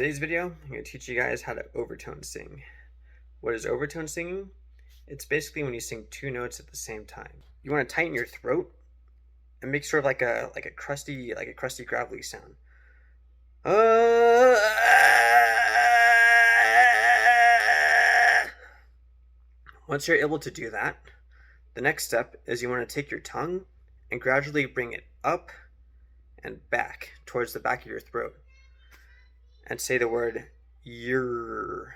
Today's video, I'm going to teach you guys how to overtone sing. What is overtone singing? It's basically when you sing two notes at the same time. You want to tighten your throat and make sort of like a crusty gravelly sound. Once you're able to do that, the next step is you want to take your tongue and gradually bring it up and back towards the back of your throat and say the word yer.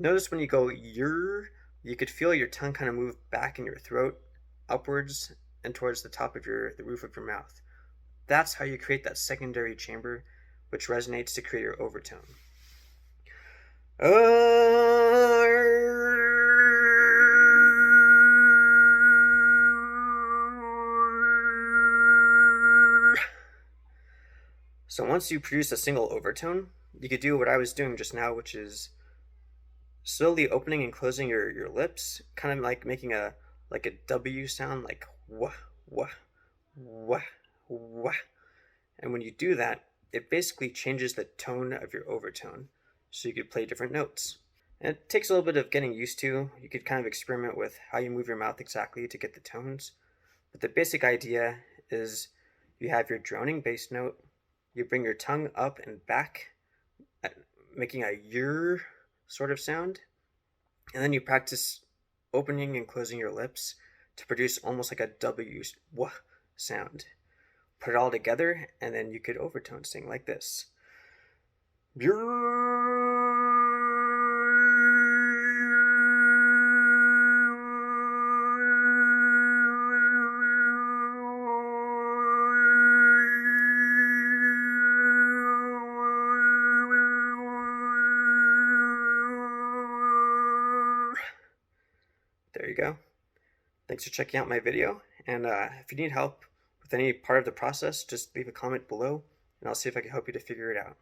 Notice when you go yer, you could feel your tongue kind of move back in your throat, upwards and towards the top of the roof of your mouth. That's how you create that secondary chamber, which resonates to create your overtone. So once you produce a single overtone, you could do what I was doing just now, which is slowly opening and closing your lips, kind of like making a W sound, like wah, wah, wah, wah. And when you do that, it basically changes the tone of your overtone, so you could play different notes. And it takes a little bit of getting used to. You could kind of experiment with how you move your mouth exactly to get the tones. But the basic idea is you have your droning bass note, you bring your tongue up and back, making a yer sort of sound, and then you practice opening and closing your lips to produce almost like a W wah sound. Put it all together, and then you could overtone sing like this. There you go. Thanks for checking out my video, and if you need help with any part of the process, just leave a comment below, and I'll see if I can help you to figure it out.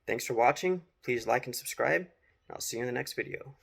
Thanks for watching. Please like and subscribe, and I'll see you in the next video.